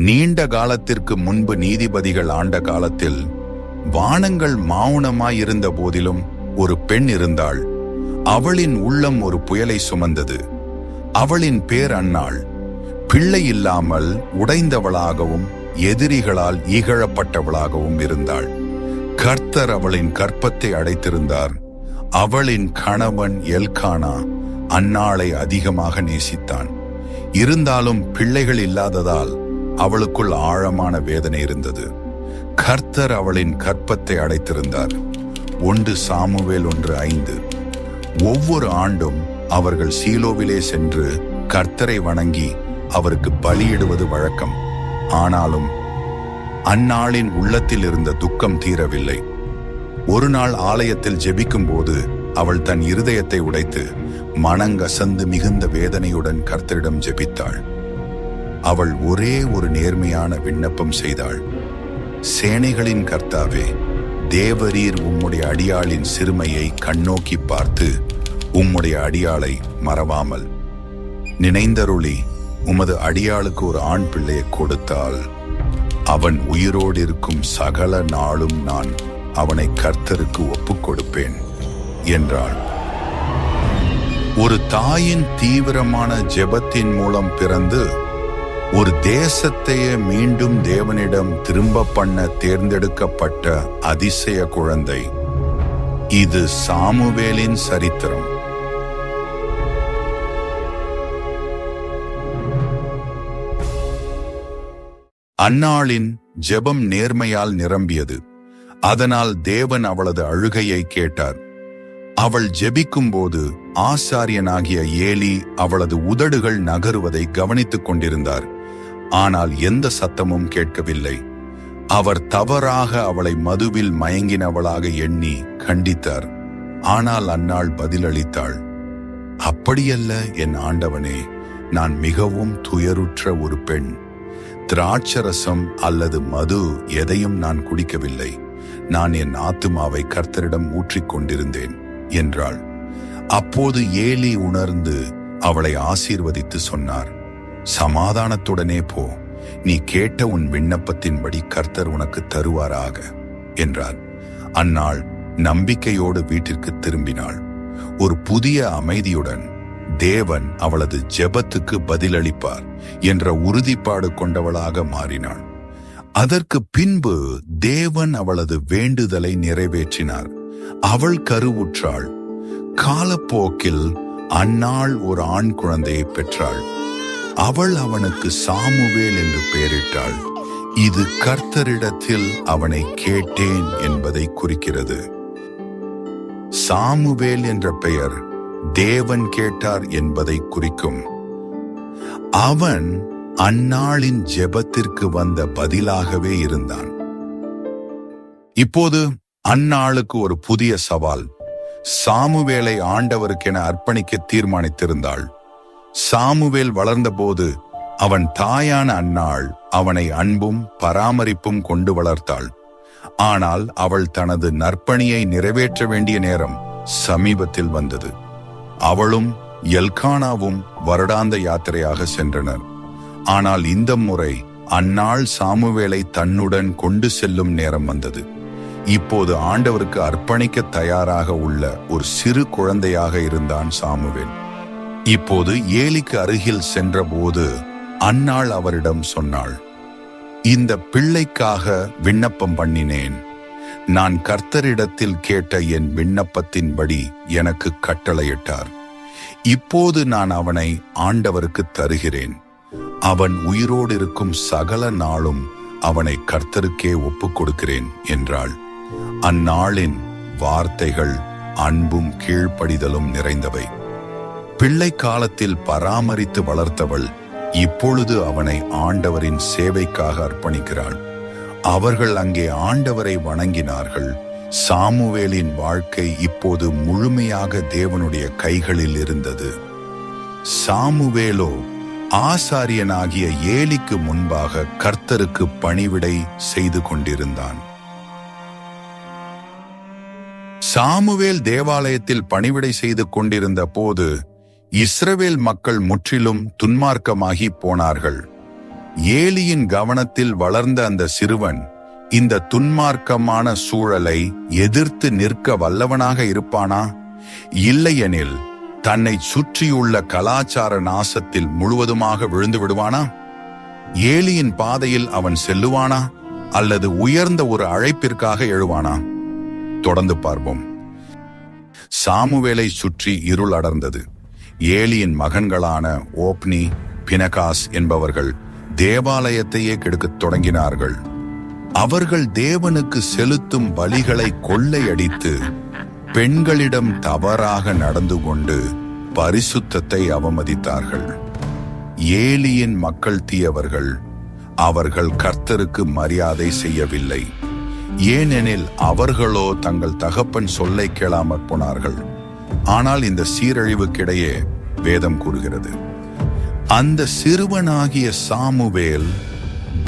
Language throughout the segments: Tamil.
நீண்ட காலத்திற்கு முன்பு நீதிபதிகள் ஆண்ட காலத்தில் வானங்கள் மௌனமாயிருந்த போதிலும் ஒரு பெண் இருந்தாள். அவளின் உள்ளம் ஒரு புயலை சுமந்தது. அவளின் பேர் அன்னாள். பிள்ளை இல்லாமல் உடைந்தவளாகவும் எதிரிகளால் இகழப்பட்டவளாகவும் இருந்தாள். கர்த்தர் அவளின் கற்பத்தை அடைத்திருந்தார். அவளின் கணவன் எல்கானா அன்னாளை அதிகமாக நேசித்தான். இருந்தாலும் பிள்ளைகள் இல்லாததால் அவளுக்குள் ஆழமான வேதனை இருந்தது. கர்த்தர் அவளின் கற்பத்தை அடைத்திருந்தார். 1 சாமுவேல் 1:5. ஒவ்வொரு ஆண்டும் அவர்கள் சீலோவிலே சென்று கர்த்தரை வணங்கி அவருக்கு பலியிடுவது வழக்கம். ஆனாலும் அந்நாளின் உள்ளத்தில் இருந்த துக்கம் தீரவில்லை. ஒரு நாள் ஆலயத்தில் ஜெபிக்கும் போது அவள் தன் இருதயத்தை உடைத்து மனங்கசந்து மிகுந்த வேதனையுடன் கர்த்தரிடம் ஜெபித்தாள். அவள் ஒரே ஒரு நேர்மையான விண்ணப்பம் செய்தாள். சேனைகளின் கர்த்தாவே, தேவரீர் உம்முடைய அடியாளின் சிறுமையை கண்ணோக்கி பார்த்து உம்முடைய அடியாளை மறவாமல் நினைந்தருளி உமது அடியாளுக்கு ஒரு ஆண் பிள்ளையை கொடுத்தால் அவன் உயிரோடு இருக்கும் சகல நாளும் நான் அவனை கர்த்தருக்கு ஒப்புக் கொடுப்பேன் என்றாள். ஒரு தாயின் தீவிரமான ஜெபத்தின் மூலம் பிறந்து ஒரு தேசத்தையே மீண்டும் தேவனிடம் திரும்ப பண்ண தேர்ந்தெடுக்கப்பட்ட அதிசய குழந்தை. இது சாமுவேலின் சரித்திரம். அன்னாளின் ஜெபம் நேர்மையால் நிரம்பியது. அதனால் தேவன் அவளது அழுகையை கேட்டார். அவள் ஜெபிக்கும் போது ஆசாரியனாகிய ஏலி அவளது உதடுகள் நகருவதை கவனித்துக் கொண்டிருந்தார். ஆனால் எந்த சத்தமும் கேட்கவில்லை. அவர் தவறாக அவளை மதுவில் மயங்கினவளாக எண்ணி கண்டித்தார். ஆனால் அன்னாள் பதிலளித்தாள், அப்படியல்ல என் ஆண்டவனே, நான் மிகவும் துயருற்ற ஒரு பெண். திராட்சரசம் அல்லது மது எதையும் நான் குடிக்கவில்லை. நான் என் ஆத்துமாவை கர்த்தரிடம் ஊற்றிக் கொண்டிருந்தேன் என்றாள். அப்போது ஏலி உணர்ந்து அவளை ஆசீர்வதித்து சொன்னார், சமாதானத்துடனே போ, நீ கேட்ட உன் விண்ணப்பத்தின்படி கர்த்தர் உனக்கு தருவாராக என்றார். அன்னாள் நம்பிக்கையோடு வீட்டிற்கு திரும்பினாள். ஒரு புதிய அமைதியுடன் தேவன் அவளது ஜெபத்துக்கு பதிலளிப்பார் என்ற உறுதிப்பாடு கொண்டவளாக மாறினாள். அதற்கு பின்பு தேவன் அவளது வேண்டுதலை நிறைவேற்றினார். அவள் கருவுற்றாள். காலப்போக்கில் அன்னாள் ஒரு ஆண் குழந்தையை பெற்றாள். அவள் அவனுக்கு சாமுவேல் என்று பெயரிட்டாள். இது கர்த்தரிடத்தில் அவனை கேட்டேன் என்பதை குறிக்கிறது. சாமுவேல் என்ற பெயர் தேவன் கேட்டார் என்பதை குறிக்கும். அவன் அந்நாளின் ஜெபத்திற்கு வந்த பதிலாகவே இருந்தான். இப்போது அந்நாளுக்கு ஒரு புதிய சவால். சாமுவேலை ஆண்டவருக்கென அர்ப்பணிக்க தீர்மானித்திருந்தாள். சாமுவேல் வளர்ந்தபோது அவன் தாயான அன்னாள் அவனை அன்பும் பராமரிப்பும் கொண்டு வளர்த்தாள். ஆனால் அவள் தனது நற்பணியை நிறைவேற்ற வேண்டிய நேரம் சமீபத்தில் வந்தது. அவளும் எல்கானாவும் வருடாந்த யாத்திரையாக சென்றனர். ஆனால் இந்த முறை அந்நாள் சாமுவேலை தன்னுடன் கொண்டு செல்லும் நேரம் வந்தது. இப்போது ஆண்டவருக்கு அர்ப்பணிக்க தயாராக உள்ள ஒரு சிறு குழந்தையாக இருந்தான் சாமுவேல். இப்போது ஏலிக்கு அருகில் சென்றபோது அந்நாள் அவரிடம் சொன்னாள், இந்த பிள்ளைக்காக விண்ணப்பம் பண்ணினேன். நான் கர்த்தரிடத்தில் கேட்ட என் விண்ணப்பத்தின்படி எனக்கு கட்டளையிட்டார். இப்போது நான் அவனை ஆண்டவருக்கு தருகிறேன். அவன் உயிரோடு இருக்கும் சகல நாளும் அவனை கர்த்தருக்கே ஒப்புக் கொடுக்கிறேன் என்றாள். அந்நாளின் வார்த்தைகள் அன்பும் கீழ்ப்படிதலும் நிறைந்தவை. பிள்ளை காலத்தில் பராமரித்து வளர்த்தவள் இப்பொழுது அவனை ஆண்டவரின் சேவைக்காக அர்ப்பணிக்கிறாள். அவர்கள் அங்கே ஆண்டவரை வணங்கினார்கள். சாமுவேலின் வாழ்க்கை இப்போது முழுமையாக தேவனுடைய கைகளில் இருந்தது. சாமுவேலோ ஆசாரியனாகிய ஏலிக்கு முன்பாக கர்த்தருக்கு பணிவிடை செய்து கொண்டிருந்தான். சாமுவேல் தேவாலயத்தில் பணிவிடை செய்து கொண்டிருந்த போது இஸ்ரவேல் மக்கள் முற்றிலும் துன்மார்க்கமாகி போனார்கள். ஏலியின் கவனத்தில் வளர்ந்த அந்த சிறுவன் இந்த துன்மார்க்கமான சூழலை எதிர்த்து நிற்க வல்லவனாக இருப்பானா? இல்லையெனில் தன்னை சுற்றியுள்ள கலாச்சார நாசத்தில் முழுவதுமாக விழுந்து விடுவானா? ஏலியின் பாதையில் அவன் செல்லுவானா அல்லது உயர்ந்த ஒரு அழைப்பிற்காக எழுவானா? தொடர்ந்து பார்ப்போம். சாமுவேலை சுற்றி இருள் அடர்ந்தது. ஏலியின் மகன்களான ஓப்னி, பினகாஸ் என்பவர்கள் தேவாலயத்தையே கெடுக்கத் தொடங்கினார்கள். அவர்கள் தேவனுக்கு செலுத்தும் பலிகளை கொள்ளையடித்து பெண்களிடம் தவறாக நடந்து கொண்டு பரிசுத்தத்தை அவமதித்தார்கள். ஏலியின் மக்கள் தீயவர்கள். அவர்கள் கர்த்தருக்கு மரியாதை செய்யவில்லை. ஏனெனில் அவர்களோ தங்கள் தகப்பன் சொல்லை கேளாமற் போனார்கள். ஆனால் இந்த சீரழிவுக்கிடையே வேதம் கூறுகிறது, அந்த சிறுவனாகிய சாமுவேல்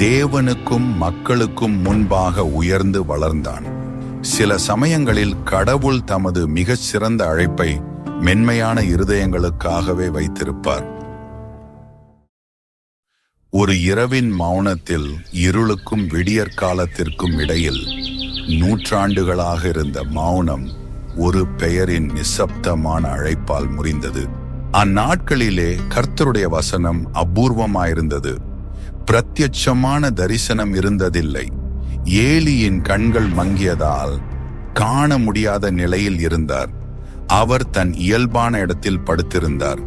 தேவனுக்கும் மக்களுக்கும் முன்பாக உயர்ந்து வளர்ந்தான். சில சமயங்களில் கடவுள் தமது மிகச் சிறந்த அழைப்பை மென்மையான இருதயங்களுக்காகவே வைத்திருப்பார். ஒரு இரவின் மௌனத்தில் இருளுக்கும் விடியற்காலத்திற்கும் இடையில் நூற்றாண்டுகளாக இருந்த மௌனம் ஒரு பெயரின் நிசப்தமான அழைப்பால் முறிந்தது. அந்நாட்களிலே கர்த்தருடைய வசனம் அபூர்வமாயிருந்தது. பிரத்யட்சமான தரிசனம் இருந்ததில்லை. ஏலியின் கண்கள் மங்கியதால் காண முடியாத நிலையில் இருந்தார். அவர் தன் இயல்பான இடத்தில் படுத்திருந்தார்.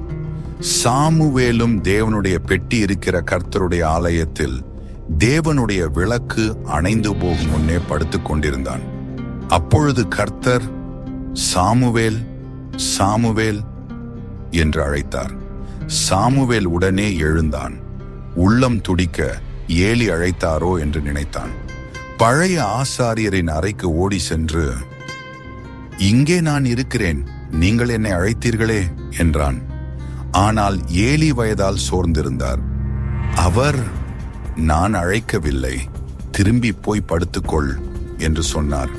சாமுவேலும் தேவனுடைய பெட்டி இருக்கிற கர்த்தருடைய ஆலயத்தில் தேவனுடைய விளக்கு அணைந்து போகும் முன்னே படுத்துக் கொண்டிருந்தான். அப்பொழுது கர்த்தர், சாமுவேல், சாமுவேல் என்று அழைத்தார். சாமுவேல் உடனே எழுந்தான். உள்ளம் துடிக்க ஏலி அழைத்தாரோ என்று நினைத்தான். பழைய ஆசாரியரின் அறைக்கு ஓடி சென்று, இங்கே நான் இருக்கிறேன், நீங்கள் என்னை அழைத்தீர்களே என்றான். ஆனால் ஏலி வயதால் சோர்ந்திருந்தார். அவர், நான் அழைக்கவில்லை, திரும்பி போய் படுத்துக்கொள் என்று சொன்னார்.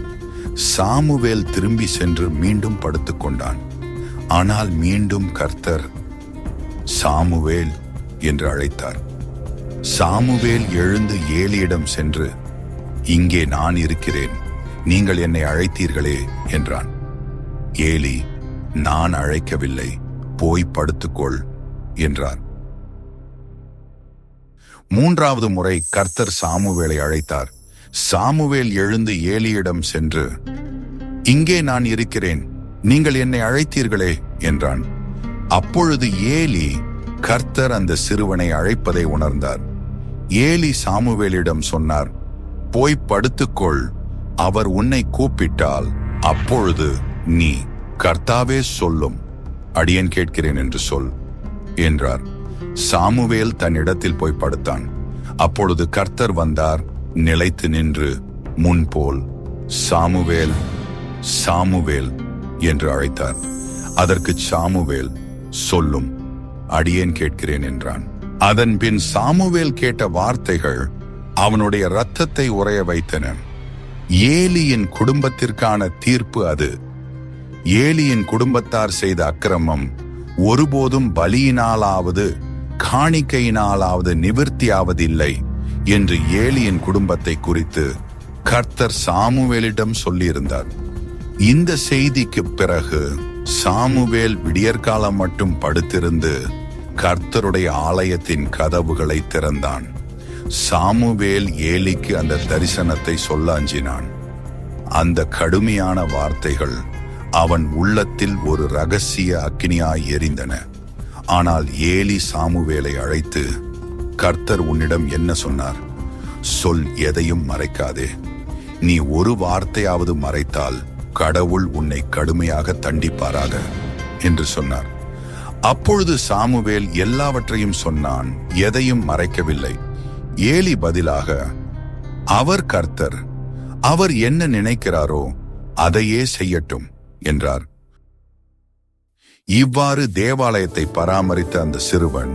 சாமுவேல் திரும்பி சென்று மீண்டும் படுத்துக்கொண்டான். ஆனால் மீண்டும் கர்த்தர், சாமுவேல் என்று அழைத்தார். சாமுவேல் எழுந்து ஏலியிடம் சென்று, இங்கே நான் இருக்கிறேன், நீங்கள் என்னை அழைத்தீர்களே என்றான். ஏலி, நான் அழைக்கவில்லை, போய் படுத்துக்கொள் என்றார். மூன்றாவது முறை கர்த்தர் சாமுவேலை அழைத்தார். சாமுவேல் எழுந்து ஏலியிடம் சென்று, இங்கே நான் இருக்கிறேன், நீங்கள் என்னை அழைத்தீர்களே என்றான். அப்பொழுது ஏலி கர்த்தர் அந்த சிறுவனை அழைப்பதை உணர்ந்தார். ஏலி சாமுவேலிடம் சொன்னார், போய் படுத்துக்கொள், அவர் உன்னை கூப்பிட்டால் அப்பொழுது நீ, கர்த்தாவே சொல்லும், அடியேன் கேட்கிறேன் என்று சொல் என்றார். சாமுவேல் தன் இடத்தில் போய் படுத்தான். அப்பொழுது கர்த்தர் வந்தார். நிலைத்து நின்று முன்போல், சாமுவேல், சாமுவேல் என்று அழைத்தார். அதற்கு சாமுவேல், சொல்லும், அடியேன் கேட்கிறேன் என்றான். அதன் பின் சாமுவேல் கேட்ட வார்த்தைகள் அவனுடைய இரத்தத்தை உறைய வைத்தன. ஏலியின் குடும்பத்திற்கான தீர்ப்பு அது. ஏலியின் குடும்பத்தார் செய்த அக்கிரமம் ஒருபோதும் பலியினாலாவது காணிக்கையினாலாவது நிவிர்த்தியாவதில்லை என்று ஏலியின் குடும்பத்தை குறித்து கர்த்தர் சாமுவேலிடம் சொல்லியிருந்தார். இந்த செய்திக்கு பிறகு சாமுவேல் விடியற்காலம் மட்டும் படுத்திருந்து கர்த்தருடைய ஆலயத்தின் கதவுகளை திறந்தான். சாமுவேல் ஏலிக்கு அந்த தரிசனத்தை சொல்ல அஞ்சினான். அந்த கடுமையான வார்த்தைகள் அவன் உள்ளத்தில் ஒரு ரகசிய அக்கினியாய் எரிந்தன. ஆனால் ஏலி சாமுவேலை அழைத்து, கர்த்தர் உன்னிடம் என்ன சொன்னார்? சொல், எதையும் மறைக்காதே. நீ ஒரு வார்த்தையாவது மறைத்தால் கடவுள் உன்னை கடுமையாக தண்டிப்பாராக என்று சொன்னார். அப்பொழுது சாமுவேல் எல்லாவற்றையும் சொன்னான், எதையும் மறைக்கவில்லை. ஏலி பதிலாக, அவர் கர்த்தர், அவர் என்ன நினைக்கிறாரோ அதையே செய்யட்டும் என்றார். இவ்வாறு தேவாலயத்தை பராமரித்த அந்த சிறுவன்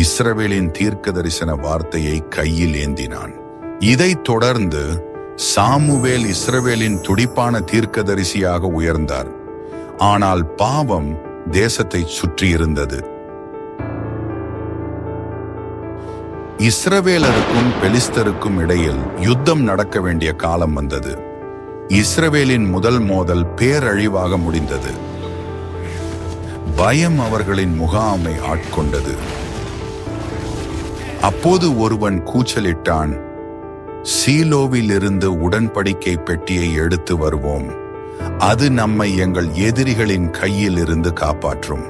இஸ்ரவேலின் தீர்க்க தரிசன வார்த்தையை கையில் ஏந்தினான். இதைத் தொடர்ந்து சாமுவேல் இஸ்ரவேலின் துடிப்பான தீர்க்கதரிசியாக உயர்ந்தார். ஆனால் பாவம் தேசத்தை சுற்றியிருந்தது. இஸ்ரவேலருக்கும் பெலிஸ்தருக்கும் இடையில் யுத்தம் நடக்க வேண்டிய காலம் வந்தது. இஸ்ரவேலின் முதல் மோதல் பேரழிவாக முடிந்தது. பயம் அவர்களின் முகாமை ஆட்கொண்டது. அப்போது ஒருவன் கூச்சலிட்டான், சீலோவில் இருந்து உடன்படிக்கை பெட்டியை எடுத்து வருவோம், அது நம்மை எங்கள் எதிரிகளின் கையில் இருந்து காப்பாற்றும்.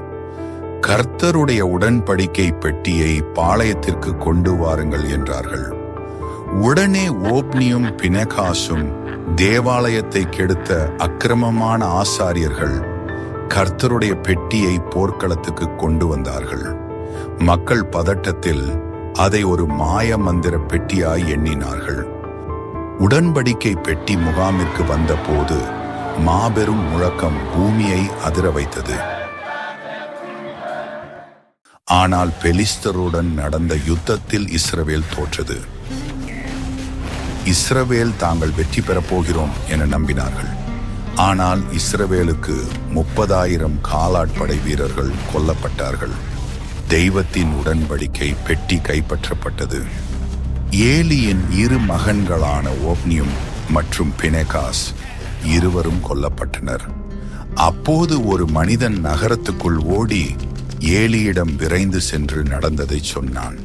கர்த்தருடைய உடன்படிக்கை பெட்டியை பாளையத்திற்கு கொண்டு வாருங்கள் என்றார்கள். உடனே ஓப்னியும் பினெகாசும், தேவாலயத்தை கெடுத்த அக்கிரமமான ஆசாரியர்கள், கர்த்தருடைய பெட்டியை போர்க்களத்துக்கு கொண்டு வந்தார்கள். மக்கள் பதட்டத்தில் அதை ஒரு மாய மந்திர பெட்டியாய் எண்ணினார்கள். உடன்படிக்கை பெட்டி முகாமிற்கு வந்த போது மாபெரும் முழக்கம் பூமியை அதிர வைத்தது. ஆனால் பெலிஸ்தருடன் நடந்த யுத்தத்தில் இஸ்ரவேல் தோற்றது. இஸ்ரவேல் தாங்கள் வெற்றி பெறப் போகிறோம் என நம்பினார்கள். ஆனால் இஸ்ரவேலுக்கு 30,000 காலாட்படை வீரர்கள் கொல்லப்பட்டார்கள். தெய்வத்தின் உடன்படிக்கை பெட்டி கைப்பற்றப்பட்டது. ஏலியின் 2 மகன்களான ஓப்னியும் மற்றும் பினெகாஸ் இருவரும் கொல்லப்பட்டனர். அப்போது ஒரு மனிதன் நகரத்துக்குள் ஓடி ஏலியிடம் விரைந்து சென்று நடந்ததை சொன்னான்.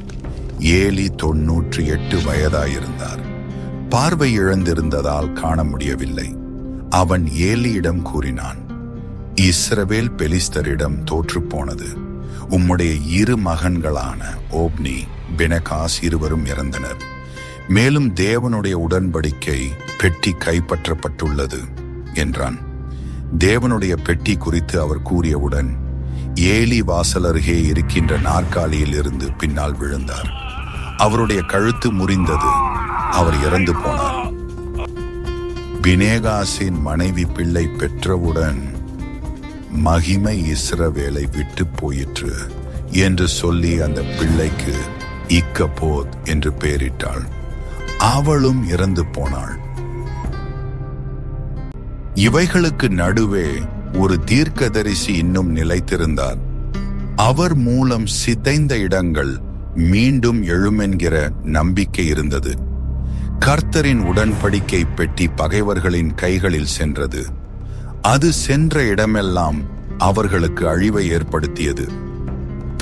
ஏலி 98 வயதாயிருந்தார். பார்வை இழந்திருந்ததால் காண முடியவில்லை. அவன் ஏலியிடம் கூறினான், இஸ்ரவேல் பெலிஸ்தரிடம் தோற்று போனது. உம்முடைய 2 மகன்களான ஓப்னி, பினெகாஸ் இருவரும் இறந்தனர். மேலும் தேவனுடைய உடன்படிக்கை பெட்டி கைப்பற்றப்பட்டுள்ளது என்றான். தேவனுடைய பெட்டி குறித்து அவர் கூறியவுடன் ஏலி வாசல் அருகே இருக்கின்ற நாற்காலியில் இருந்து பின்னால் விழுந்தார். அவருடைய கழுத்து முறிந்தது. அவர் இறந்து போனார். பினெகாசின் மனைவி பிள்ளை பெற்றவுடன் மகிமை இஸ்ரவேலை விட்டு போயிற்று என்று சொல்லி அந்த பிள்ளைக்கு இக்கப்போத் என்று பெயரிட்டாள். அவளும் இறந்து போனாள். இவைகளுக்கு நடுவே ஒரு தீர்க்கதரிசி இன்னும் நிலைத்திருந்தார். அவர் மூலம் சிதைந்த இடங்கள் மீண்டும் எழுமென்கிற நம்பிக்கை இருந்தது. கர்த்தரின் உடன்படிக்கை பெட்டி பகைவர்களின் கைகளில் சென்றது. அது சென்ற இடமெல்லாம் அவர்களுக்கு அழிவை ஏற்படுத்தியது.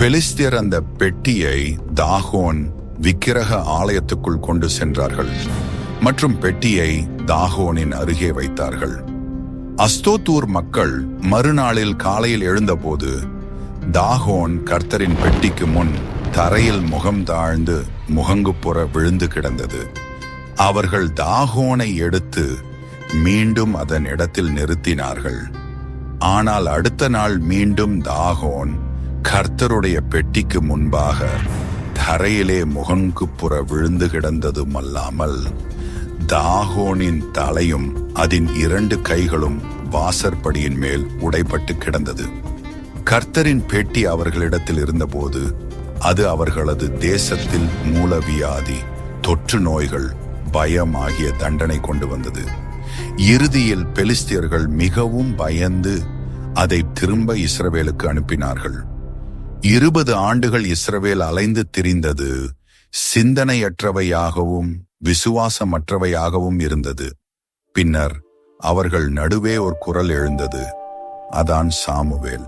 பெலிஸ்தியர் அந்த பெட்டியை தாகோன் விக்கிரக ஆலயத்துக்குள் கொண்டு சென்றார்கள் மற்றும் பெட்டியை தாகோனின் அருகே வைத்தார்கள். அஸ்தோத்தூர் மக்கள் மறுநாளில் காலையில் எழுந்தபோது தாகோன் கர்த்தரின் பெட்டிக்கு முன் தரையில் முகம் தாழ்ந்து முகங்குப்புற விழுந்து கிடந்தது. அவர்கள் தாகோனை எடுத்து மீண்டும் அதன் இடத்தில் நிறுத்தினார்கள். ஆனால் அடுத்த நாள் மீண்டும் தாகோன் கர்த்தருடைய பெட்டிக்கு முன்பாக தரையிலே முகங்குப்புற விழுந்து கிடந்ததுமல்லாமல் தாகோனின் தலையும் அதன் 2 கைகளும் வாசற்படியின் மேல் உடைப்பட்டு கிடந்தது. கர்த்தரின் பெட்டி அவர்களிடத்தில் இருந்தபோது அது அவர்களது தேசத்தில் மூலவியாதி, தொற்று நோய்கள், பயம் ஆகிய தண்டனை கொண்டு வந்தது. இறுதியில் பெலிஸ்தியர்கள் மிகவும் பயந்து அதை திரும்ப இஸ்ரவேலுக்கு அனுப்பினார்கள். 20 ஆண்டுகள் இஸ்ரவேல் அலைந்து திரிந்தது சிந்தனையற்றவையாகவும் விசுவாசமற்றவையாகவும் இருந்தது. பின்னர் அவர்கள் நடுவே ஒரு குரல் எழுந்தது. அதான் சாமுவேல்.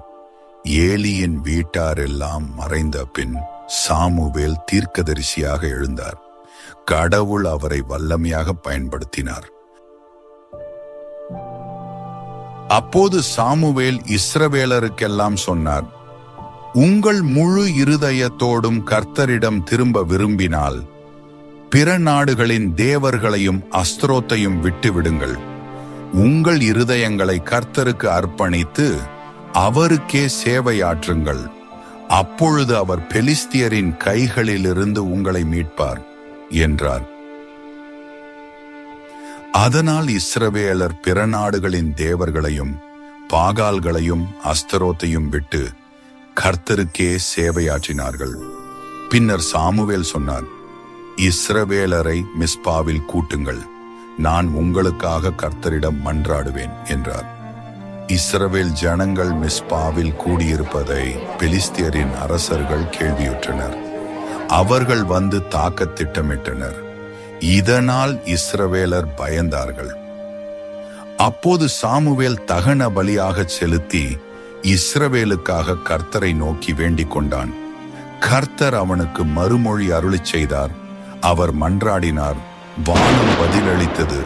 ஏலியின் வீட்டாரெல்லாம் மறைந்த பின் சாமுவேல் தீர்க்கதரிசியாக எழுந்தார். கடவுள் அவரை வல்லமையாக பயன்படுத்தினார். அப்போது சாமுவேல் இஸ்ரவேலருக்கெல்லாம் சொன்னார், உங்கள் முழு இருதயத்தோடும் கர்த்தரிடம் திரும்ப விரும்பினால் பிற நாடுகளின் தேவர்களையும் அஸ்திரோத்தையும் விட்டுவிடுங்கள். உங்கள் இருதயங்களை கர்த்தருக்கு அர்ப்பணித்து அவருக்கே சேவையாற்றுங்கள். அப்பொழுது அவர் பெலிஸ்தியரின் கைகளிலிருந்து உங்களை மீட்பார் என்றார். அதனால் இஸ்ரவேலர் பிற நாடுகளின் தேவர்களையும் பாகால்களையும் அஸ்தரோத்தையும் விட்டு கர்த்தருக்கே சேவையாற்றினார்கள். பின்னர் சாமுவேல் சொன்னார், இஸ்ரவேலரை மிஸ்பாவில் கூட்டுங்கள், நான் உங்களுக்காக கர்த்தரிடம் மன்றாடுவேன் என்றார். இஸ்ரவேல் ஜனங்கள் மிஸ்பாவில் கூடியிருப்பதை பெலிஸ்தியரின் அரசர்கள் கேள்வியுற்றனர். அவர்கள் வந்து தாக்க திட்டமிட்டனர். இதனால் இஸ்ரவேலர் பயந்தார்கள். அப்போது சாமுவேல் தகன பலியாக செலுத்தி இஸ்ரவேலுக்காக கர்த்தரை நோக்கி வேண்டிக் கொண்டான். கர்த்தர் அவனுக்கு மறுமொழி அருளிச் செய்தார். அவர் மன்றாடினார், வானம் பதிலளித்தது.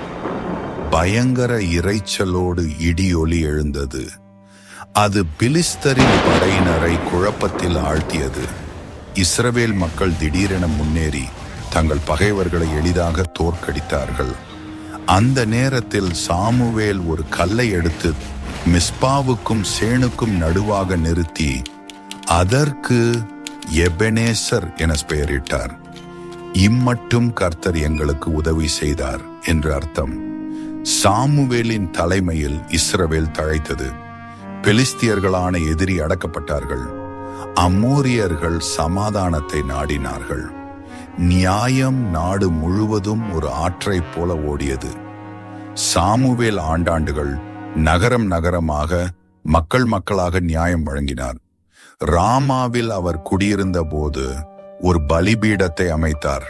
பயங்கர இரைச்சலோடு இடியொலி எழுந்தது. அது பிலிஸ்தரின் படையினரை குழப்பத்தில் ஆழ்த்தியது. இஸ்ரவேல் மக்கள் திடீரென முன்னேறி தங்கள் பகைவர்களை எளிதாக தோற்கடித்தார்கள். அந்த நேரத்தில் சாமுவேல் ஒரு கல்லை எடுத்து மிஸ்பாவுக்கும் சேணுக்கும் நடுவாக நிறுத்தி அதற்கு எபெனேசர் என பெயரிட்டார். இம்மட்டும் கர்த்தர் எங்களுக்கு உதவி செய்தார் என்று அர்த்தம். சாமுவேலின் தலைமையில் இஸ்ரவேல் தழைத்தது. பெலிஸ்தியர்களான எதிரி அடக்கப்பட்டார்கள். அம்மோரியர்கள் சமாதானத்தை நாடினார்கள். நியாயம் நாடு முழுவதும் ஒரு ஆற்றைப் போல ஓடியது. சாமுவேல் ஆண்டாண்டுகள் நகரம் நகரமாக மக்கள் மக்களாக நியாயம் வழங்கினார். ராமாவில் அவர் குடியிருந்த போது ஒரு பலிபீடத்தை அமைத்தார்.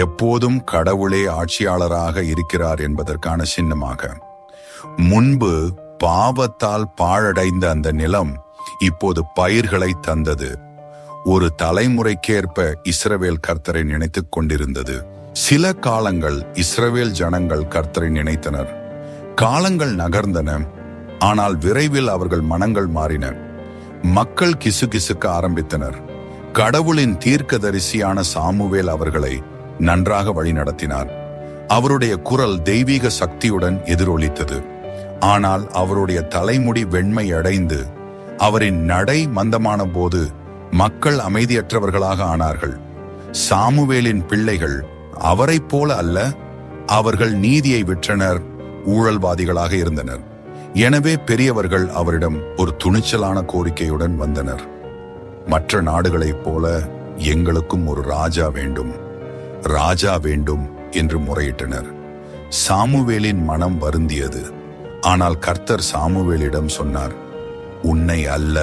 எப்போதும் கடவுளே ஆட்சியாளராக இருக்கிறார் என்பதற்கான சின்னமாக. முன்பு பாவத்தால் பாழடைந்த அந்த நிலம் இப்போது பயிர்களை தந்தது. ஒரு தலைமுறைக்கேற்ப இஸ்ரவேல் கர்த்தரை நினைத்துக் கொண்டிருந்தது. சில காலங்கள் இஸ்ரவேல் ஜனங்கள் கர்த்தரை நினைத்தனர். காலங்கள் நகர்ந்தன. ஆனால் விரைவில் அவர்கள் மனங்கள் மாறின. மக்கள் கிசுகிசுக்க ஆரம்பித்தனர். கடவுளின் தீர்க்கதரிசியான சாமுவேல் அவர்களை நன்றாக வழிநடத்தினார். அவருடைய குரல் தெய்வீக சக்தியுடன் எதிரொலித்தது. ஆனால் அவருடைய தலைமுடி வெண்மை அடைந்து அவரின் நடை மந்தமான போது மக்கள் அமைதியற்றவர்களாக ஆனார்கள். சாமுவேலின் பிள்ளைகள் அவரைப் போல அல்ல, அவர்கள் நீதியை விற்றனர், ஊழல்வாதிகளாக இருந்தனர். எனவே பெரியவர்கள் அவரிடம் ஒரு துணிச்சலான கோரிக்கையுடன் வந்தனர். மற்ற நாடுகளைப் போல எங்களுக்கும் ஒரு ராஜா வேண்டும், ராஜா வேண்டும் என்று முறையிட்டனர். சாமுவேலின் மனம் வருந்தியது. ஆனால் கர்த்தர் சாமுவேலிடம் சொன்னார், உன்னை அல்ல,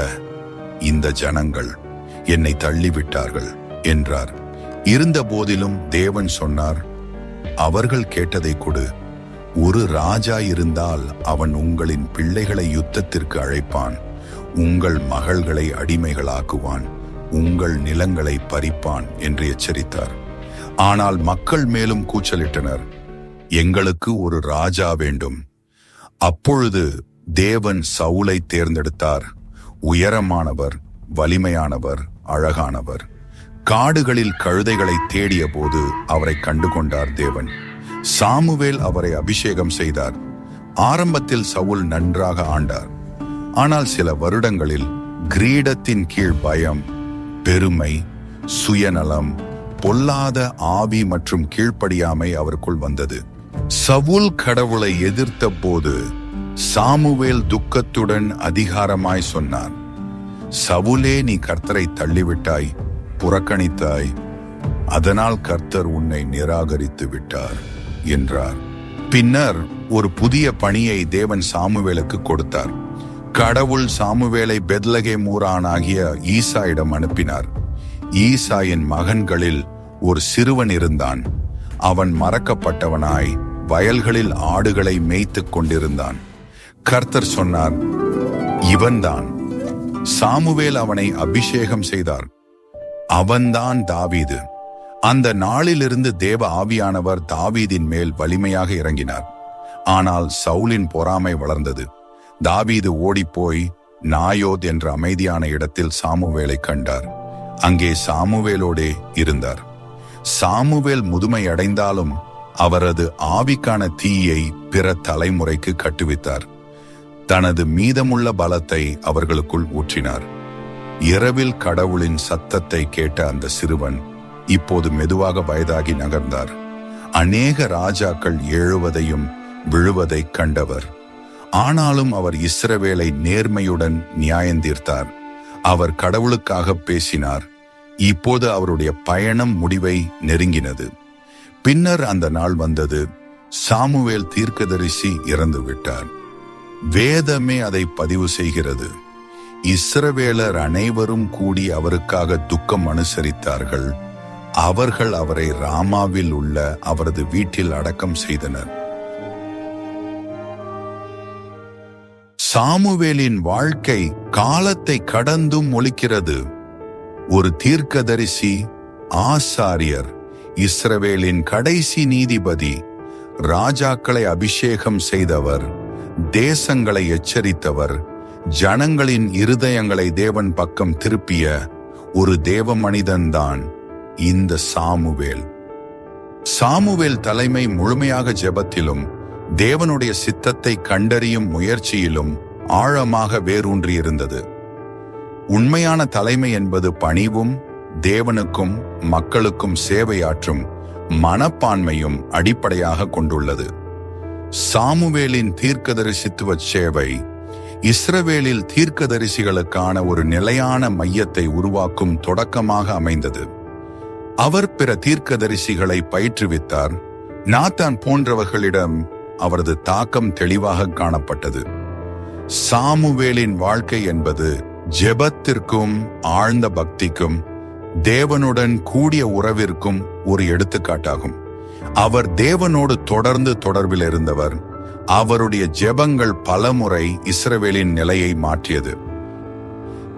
இந்த ஜனங்கள் என்னை தள்ளிவிட்டார்கள் என்றார். இருந்த போதிலும் தேவன் சொன்னார், அவர்கள் கேட்டதை கொடு. ஒரு ராஜா இருந்தால் அவன் உங்களின் பிள்ளைகளை யுத்தத்திற்கு அழைப்பான், உங்கள் மகள்களை அடிமைகளாக்குவான், உங்கள் நிலங்களை பறிப்பான் என்று எச்சரித்தார். ஆனால் மக்கள் மேலும் கூச்சலிட்டனர், எங்களுக்கு ஒரு ராஜா வேண்டும். அப்பொழுது தேவன் சவுலை தேர்ந்தெடுத்தார். உயரமானவர், வலிமையானவர், அழகானவர். காடுகளில் கழுதைகளை தேடிய போது அவரை கண்டுகொண்டார் தேவன். சாமுவேல் அவரை அபிஷேகம் செய்தார். ஆரம்பத்தில் சவுல் நன்றாக ஆண்டார். ஆனால் சில வருடங்களில் கிரீடத்தின் கீழ் பயம், பெருமை, சுயநலம், பொல்லாத ஆவி மற்றும் கீழ்ப்படியாமை அவருக்குள் வந்தது. சவுல் கடவுளை எதிர்த்த போது சாமுவேல் துக்கத்துடன் அதிகாரமாய் சொன்னார், சவுலே, நீ கர்த்தரை தள்ளிவிட்டாய், புறக்கணித்தாய், அதனால் கர்த்தர் உன்னை நிராகரித்து விட்டார் என்றார். பின்னர் ஒரு புதிய பணியை தேவன் சாமுவேலுக்கு கொடுத்தார். கடவுள் சாமுவேலை பெத்லகேம் ஊரானாகிய ஈசாயிடம் அனுப்பினார். ஈசாயின் மகன்களில் ஒரு சிறுவன் இருந்தான். அவன் மறக்கப்பட்டவனாய் வயல்களில் ஆடுகளை மேய்த்துக் கொண்டிருந்தான். கர்த்தர் சொன்னார், இவன்தான். சாமுவேல் அவனை அபிஷேகம் செய்தார். அவன்தான் தாவீது. அந்த நாளிலிருந்து தேவ ஆவியானவர் தாவீதின் மேல் வலிமையாக இறங்கினார். ஆனால் சவுலின் பொறாமை வளர்ந்தது. தாவீது ஓடிப்போய் நாயோத் என்ற அமைதியான இடத்தில் சாமுவேலை கண்டார். அங்கே சாமுவேலோடே இருந்தார். சாமுவேல் முதுமை அடைந்தாலும் அவரது ஆவிக்கான தீயை பிற தலைமுறைக்கு கட்டுவித்தார். தனது மீதமுள்ள பலத்தை அவர்களுக்குள் ஊற்றினார். இரவில் கடவுளின் சத்தத்தை கேட்ட அந்த சிறுவன் இப்போது மெதுவாக வயதாகி நகர்ந்தார். அநேக ராஜாக்கள் எழுவதையும் விழுவதை கண்டவர். ஆனாலும் அவர் இஸ்ரவேலை நேர்மையுடன் நியாயந்தீர்த்தார். அவர் கடவுளுக்காக பேசினார். இப்போது அவருடைய பயணம் முடிவை நெருங்கினது. பின்னர் அந்த நாள் வந்தது. சாமுவேல் தீர்க்கதரிசி இறந்து விட்டார். வேதமே அதை பதிவு செய்கிறது. இஸ்ரவேலர் அனைவரும் கூடி அவருக்காக துக்கம் அனுசரித்தார்கள். அவர்கள் அவரை ராமாவில் உள்ள அவரது வீட்டில் அடக்கம் செய்தனர். சாமுவேலின் வாழ்க்கை காலத்தை கடந்தும் ஒலிக்கிறது. ஒரு தீர்க்கதரிசி, ஆசாரியர், இஸ்ரவேலின் கடைசி நீதிபதி, ராஜாக்களை அபிஷேகம் செய்தவர், தேசங்களை எச்சரித்தவர், ஜனங்களின் இருதயங்களை தேவன் பக்கம் திருப்பிய ஒரு தேவ மனிதன்தான் இந்த சாமுவேல். சாமுவேல் தலைமை முழுமையாக ஜெபத்திலும் தேவனுடைய சித்தத்தை கண்டறியும் முயற்சியிலும் ஆழமாக வேரூன்றியிருந்தது. உண்மையான தலைமை என்பது பணிவும் தேவனுக்கும் மக்களுக்கும் சேவையாற்றும் மனப்பான்மையும் அடிப்படையாக கொண்டுள்ளது. சாமுவேலின் தீர்க்கதரிசித்துவ சேவை இஸ்ரவேலில் தீர்க்கதரிசிகளுக்கான ஒரு நிலையான மையத்தை உருவாக்கும் தொடக்கமாக அமைந்தது. அவர் பிற தீர்க்கதரிசிகளை பயிற்றுவித்தார். நாத்தான் போன்றவர்களிடம் அவரது தாக்கம் தெளிவாக காணப்பட்டது. சாமுவேலின் வாழ்க்கை என்பது ஜெபத்திற்கும் ஆழ்ந்த பக்திக்கும் தேவனுடன் கூடிய உறவிற்கும் ஒரு எடுத்துக்காட்டாகும். அவர் தேவனோடு தொடர்ந்து தொடர்பில் இருந்தவர். அவருடைய ஜெபங்கள் பலமுறை இஸ்ரவேலின் நிலையை மாற்றியது.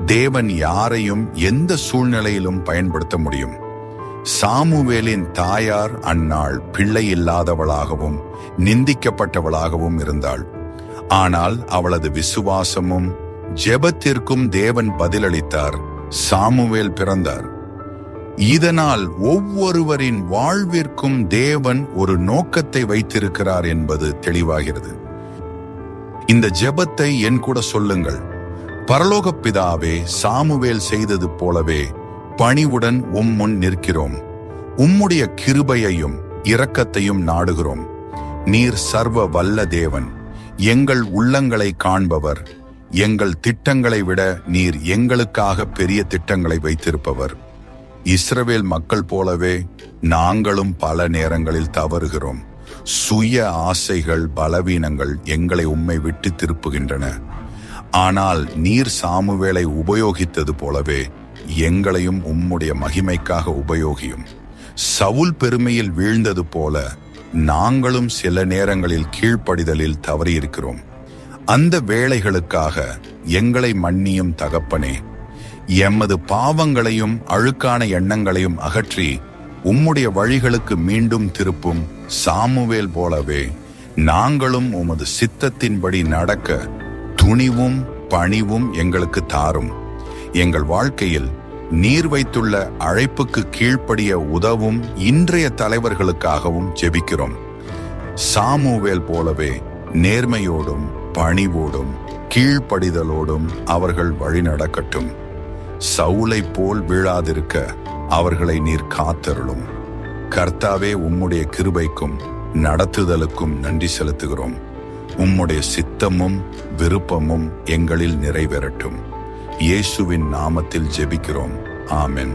தேவன் யாரையும் எந்த சூழ்நிலையிலும் பயன்படுத்த முடியும். சாமுவேலின் தாயார் அன்னாள் பிள்ளை இல்லாதவளாகவும் நிந்திக்கப்பட்டவளாகவும் இருந்தாள். ஆனால் அவளது விசுவாசமும் ஜெபத்திற்கும் தேவன் பதிலளித்தார். சாமுவேல் பிறந்தார். இதனால் ஒவ்வொருவரின் வாழ்விற்கும் தேவன் ஒரு நோக்கத்தை வைத்திருக்கிறார் என்பது தெளிவாகிறது. இந்த ஜெபத்தை என் கூட சொல்லுங்கள். பரலோக பிதாவே, சாமுவேல் செய்தது போலவே பணிவுடன் முன் நிற்கிறோம். உம்முடைய கிருபையையும் இரக்கத்தையும் நாடுகிறோம். நீர் சர்வ வல்ல தேவன், எங்கள் உள்ளங்களை காண்பவர். எங்கள் திட்டங்களை விட நீர் எங்களுக்காக பெரிய திட்டங்களை வைத்திருப்பவர். இஸ்ரவேல் மக்கள் போலவே நாங்களும் பல நேரங்களில் தவறுகிறோம். சுய ஆசைகள், பலவீனங்கள் எங்களை உம்மை விட்டு திருப்புகின்றன. ஆனால் நீர் சாமுவேலை உபயோகித்தது போலவே எங்களையும் உம்முடைய மகிமைக்காக உபயோகியும். சவுல் பெருமையில் வீழ்ந்தது போல நாங்களும் சில நேரங்களில் கீழ்ப்படிதலில் தவறியிருக்கிறோம். அந்த வேளைகளுக்காக எங்களை மன்னியும் தகப்பனே. எமது பாவங்களையும் அழுக்கான எண்ணங்களையும் அகற்றி உம்முடைய வழிகளுக்கு மீண்டும் திருப்பும் சாமுவேல் போலவே நாங்களும் உமது சித்தத்தின்படி நடக்க துணிவும் பணிவும் எங்களுக்கு தாரும். எங்கள் வாழ்க்கையில் நீர் வைத்துள்ள அழைப்புக்கு கீழ்ப்படிய உதவும் இன்றைய தலைவர்களுக்காகவும் ஜெபிக்கிறோம். சாமுவேல் போலவே நேர்மையோடும் பணிவோடும் கீழ்ப்படிதலோடும் அவர்கள் வழி நடக்கட்டும். சவுலை போல் வீழாதிருக்க அவர்களை நீர் காத்தருளும். கர்த்தாவே, உம்முடைய கிருபைக்கும் நடத்துதலுக்கும் நன்றி செலுத்துகிறோம். உம்முடைய சித்தமும் விருப்பமும் எங்களில் நிறைவேறட்டும். இயேசுவின் நாமத்தில் ஜெபிக்கிறோம். ஆமென்.